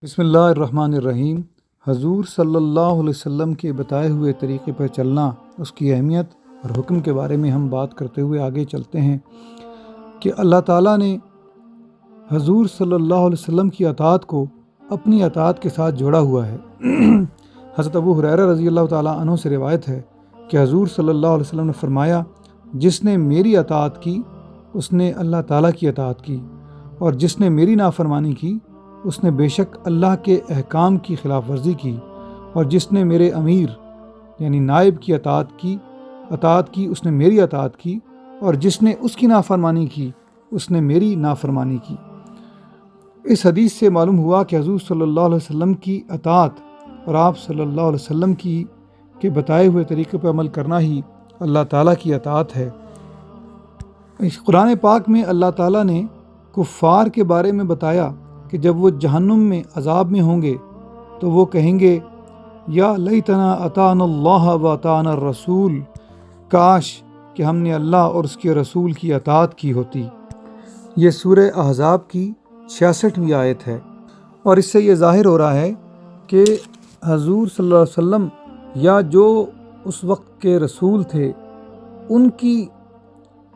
بسم اللہ الرحمن الرحیم۔ حضور صلی اللہ علیہ وسلم کے بتائے ہوئے طریقے پر چلنا، اس کی اہمیت اور حکم کے بارے میں ہم بات کرتے ہوئے آگے چلتے ہیں کہ اللہ تعالیٰ نے حضور صلی اللہ علیہ وسلم کی اطاعت کو اپنی اطاعت کے ساتھ جوڑا ہوا ہے۔ حضرت ابو ہریرہ رضی اللہ تعالیٰ عنہ سے روایت ہے کہ حضور صلی اللہ علیہ وسلم نے فرمایا، جس نے میری اطاعت کی اس نے اللہ تعالیٰ کی اطاعت کی، اور جس نے میری نافرمانی کی اس نے بے شک اللہ کے احکام کی خلاف ورزی کی، اور جس نے میرے امیر یعنی نائب کی اطاعت کی اس نے میری اطاعت کی، اور جس نے اس کی نافرمانی کی اس نے میری نافرمانی کی۔ اس حدیث سے معلوم ہوا کہ حضور صلی اللہ علیہ وسلم کی اطاعت اور آپ صلی اللہ علیہ وسلم کے بتائے ہوئے طریقے پر عمل کرنا ہی اللہ تعالیٰ کی اطاعت ہے۔ اس قرآن پاک میں اللہ تعالیٰ نے کفار کے بارے میں بتایا کہ جب وہ جہنم میں عذاب میں ہوں گے تو وہ کہیں گے، یا لیتنا اطعنا اللہ و اطعنا الرسول، کاش کہ ہم نے اللہ اور اس کے رسول کی اطاعت کی ہوتی۔ یہ سورہ احزاب کی 66ویں آیت ہے، اور اس سے یہ ظاہر ہو رہا ہے کہ حضور صلی اللہ علیہ وسلم یا جو اس وقت کے رسول تھے ان کی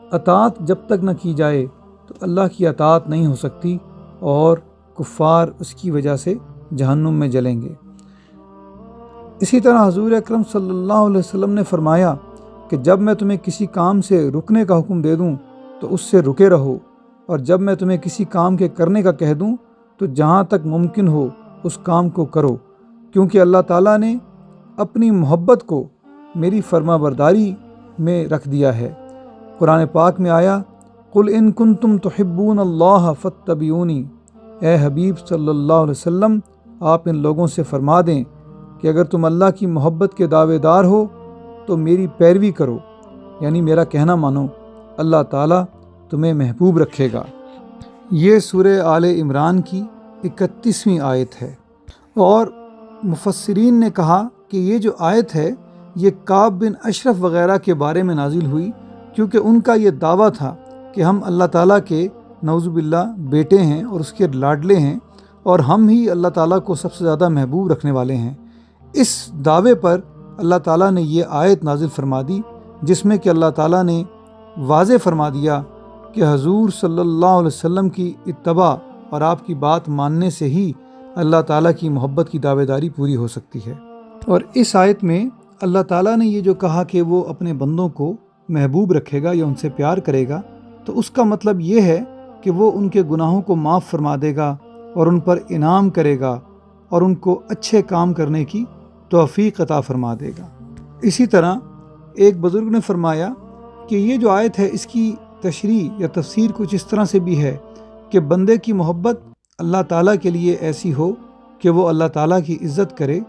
اطاعت جب تک نہ کی جائے تو اللہ کی اطاعت نہیں ہو سکتی، اور کفار اس کی وجہ سے جہنم میں جلیں گے۔ اسی طرح حضور اکرم صلی اللہ علیہ وسلم نے فرمایا کہ جب میں تمہیں کسی کام سے رکنے کا حکم دے دوں تو اس سے رکے رہو، اور جب میں تمہیں کسی کام کے کرنے کا کہہ دوں تو جہاں تک ممکن ہو اس کام کو کرو، کیونکہ اللہ تعالیٰ نے اپنی محبت کو میری فرما برداری میں رکھ دیا ہے۔ قرآن پاک میں آیا، قل ان کنتم تحبون اللہ فاتبعونی، اے حبیب صلی اللہ علیہ وسلم آپ ان لوگوں سے فرما دیں کہ اگر تم اللہ کی محبت کے دعوے دار ہو تو میری پیروی کرو، یعنی میرا کہنا مانو، اللہ تعالیٰ تمہیں محبوب رکھے گا۔ یہ سورہ آل عمران کی 31ویں آیت ہے، اور مفسرین نے کہا کہ یہ جو آیت ہے یہ کعب بن اشرف وغیرہ کے بارے میں نازل ہوئی، کیونکہ ان کا یہ دعویٰ تھا کہ ہم اللہ تعالیٰ کے نعوذ باللہ بیٹے ہیں اور اس کے لاڈلے ہیں، اور ہم ہی اللہ تعالیٰ کو سب سے زیادہ محبوب رکھنے والے ہیں۔ اس دعوے پر اللہ تعالیٰ نے یہ آیت نازل فرما دی، جس میں کہ اللہ تعالیٰ نے واضح فرما دیا کہ حضور صلی اللہ علیہ وسلم کی اتباع اور آپ کی بات ماننے سے ہی اللہ تعالیٰ کی محبت کی دعوے داری پوری ہو سکتی ہے۔ اور اس آیت میں اللہ تعالیٰ نے یہ جو کہا کہ وہ اپنے بندوں کو محبوب رکھے گا یا ان سے پیار کرے گا، تو اس کا مطلب یہ ہے کہ وہ ان کے گناہوں کو معاف فرما دے گا اور ان پر انعام کرے گا اور ان کو اچھے کام کرنے کی توفیق عطا فرما دے گا۔ اسی طرح ایک بزرگ نے فرمایا کہ یہ جو آیت ہے اس کی تشریح یا تفسیر کچھ اس طرح سے بھی ہے کہ بندے کی محبت اللہ تعالیٰ کے لیے ایسی ہو کہ وہ اللہ تعالیٰ کی عزت کرے،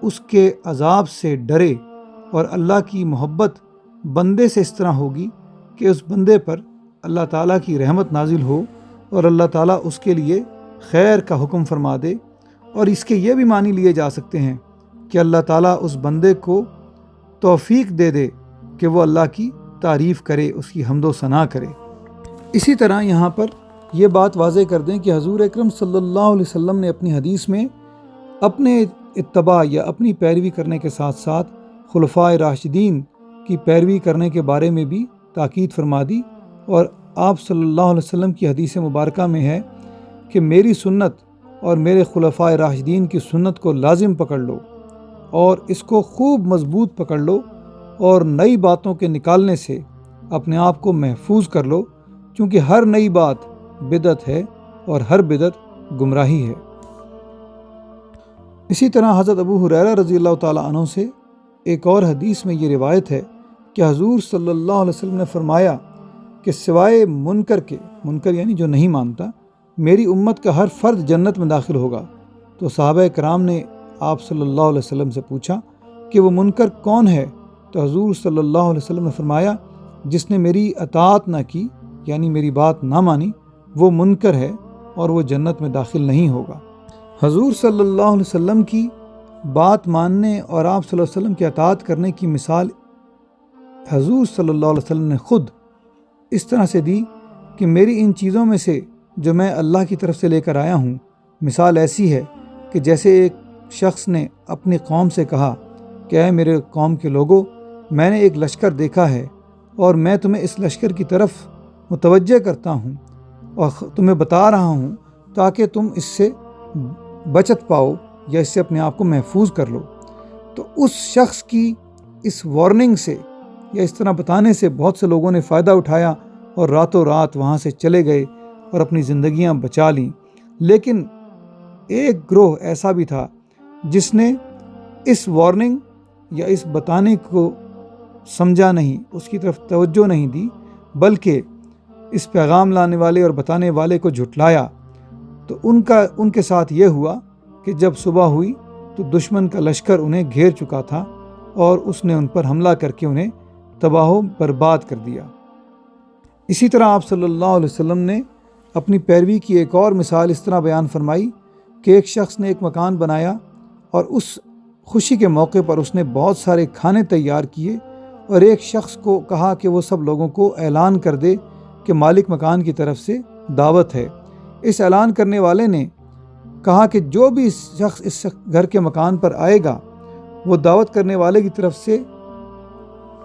اس کے عذاب سے ڈرے، اور اللہ کی محبت بندے سے اس طرح ہوگی کہ اس بندے پر اللہ تعالیٰ کی رحمت نازل ہو اور اللہ تعالیٰ اس کے لیے خیر کا حکم فرما دے۔ اور اس کے یہ بھی معنی لیے جا سکتے ہیں کہ اللہ تعالیٰ اس بندے کو توفیق دے دے کہ وہ اللہ کی تعریف کرے، اس کی حمد و ثنا کرے۔ اسی طرح یہاں پر یہ بات واضح کر دیں کہ حضور اکرم صلی اللہ علیہ وسلم نے اپنی حدیث میں اپنے اتباع یا اپنی پیروی کرنے کے ساتھ ساتھ خلفائے راشدین کی پیروی کرنے کے بارے میں بھی تاکید فرما دی، اور آپ صلی اللہ علیہ وسلم کی حدیث مبارکہ میں ہے کہ میری سنت اور میرے خلفائے راشدین کی سنت کو لازم پکڑ لو اور اس کو خوب مضبوط پکڑ لو، اور نئی باتوں کے نکالنے سے اپنے آپ کو محفوظ کر لو، کیونکہ ہر نئی بات بدعت ہے اور ہر بدعت گمراہی ہے۔ اسی طرح حضرت ابو ہریرہ رضی اللہ تعالیٰ عنہ سے ایک اور حدیث میں یہ روایت ہے کہ حضور صلی اللہ علیہ وسلم نے فرمایا کہ سوائے منکر کے، منکر یعنی جو نہیں مانتا، میری امت کا ہر فرد جنت میں داخل ہوگا۔ تو صحابہ کرام نے آپ صلی اللہ علیہ وسلم سے پوچھا کہ وہ منکر کون ہے؟ تو حضور صلی اللہ علیہ وسلم نے فرمایا، جس نے میری اطاعت نہ کی یعنی میری بات نہ مانی وہ منکر ہے اور وہ جنت میں داخل نہیں ہوگا۔ حضور صلی اللہ علیہ وسلم کی بات ماننے اور آپ صلی اللہ علیہ وسلم کی اطاعت کرنے کی مثال حضور صلی اللہ علیہ وسلم نے خود اس طرح سے دی کہ میری ان چیزوں میں سے جو میں اللہ کی طرف سے لے کر آیا ہوں، مثال ایسی ہے کہ جیسے ایک شخص نے اپنی قوم سے کہا کہ اے میرے قوم کے لوگوں، میں نے ایک لشکر دیکھا ہے اور میں تمہیں اس لشکر کی طرف متوجہ کرتا ہوں اور تمہیں بتا رہا ہوں تاکہ تم اس سے بچت پاؤ یا اس سے اپنے آپ کو محفوظ کر لو۔ تو اس شخص کی اس وارننگ سے یا اس طرح بتانے سے بہت سے لوگوں نے فائدہ اٹھایا اور راتوں رات وہاں سے چلے گئے اور اپنی زندگیاں بچا لیں۔ لیکن ایک گروہ ایسا بھی تھا جس نے اس وارننگ یا اس بتانے کو سمجھا نہیں، اس کی طرف توجہ نہیں دی، بلکہ اس پیغام لانے والے اور بتانے والے کو جھٹلایا۔ تو ان کے ساتھ یہ ہوا کہ جب صبح ہوئی تو دشمن کا لشکر انہیں گھیر چکا تھا اور اس نے ان پر حملہ کر کے انہیں تباہ و برباد کر دیا۔ اسی طرح آپ صلی اللہ علیہ وسلم نے اپنی پیروی کی ایک اور مثال اس طرح بیان فرمائی کہ ایک شخص نے ایک مکان بنایا اور اس خوشی کے موقع پر اس نے بہت سارے کھانے تیار کیے اور ایک شخص کو کہا کہ وہ سب لوگوں کو اعلان کر دے کہ مالک مکان کی طرف سے دعوت ہے۔ اس اعلان کرنے والے نے کہا کہ جو بھی شخص اس گھر کے مکان پر آئے گا وہ دعوت کرنے والے کی طرف سے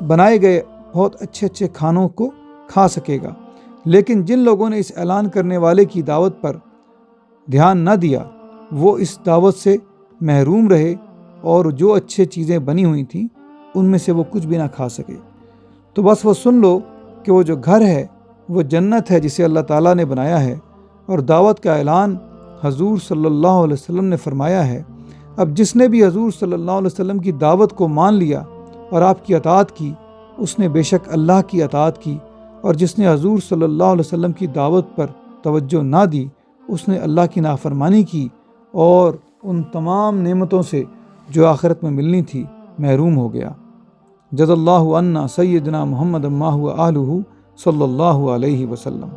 بنائے گئے بہت اچھے اچھے کھانوں کو کھا سکے گا۔ لیکن جن لوگوں نے اس اعلان کرنے والے کی دعوت پر دھیان نہ دیا وہ اس دعوت سے محروم رہے اور جو اچھے چیزیں بنی ہوئی تھیں ان میں سے وہ کچھ بھی نہ کھا سکے۔ تو بس وہ سن لو کہ وہ جو گھر ہے وہ جنت ہے جسے اللہ تعالیٰ نے بنایا ہے، اور دعوت کا اعلان حضور صلی اللہ علیہ وسلم نے فرمایا ہے۔ اب جس نے بھی حضور صلی اللہ علیہ وسلم کی دعوت کو مان لیا اور آپ کی اطاعت کی، اس نے بے شک اللہ کی اطاعت کی، اور جس نے حضور صلی اللہ علیہ وسلم کی دعوت پر توجہ نہ دی اس نے اللہ کی نافرمانی کی اور ان تمام نعمتوں سے جو آخرت میں ملنی تھی محروم ہو گیا۔ جزا اللہ عنا سیدنا محمد ما هو آلہ صلی اللہ علیہ وسلم۔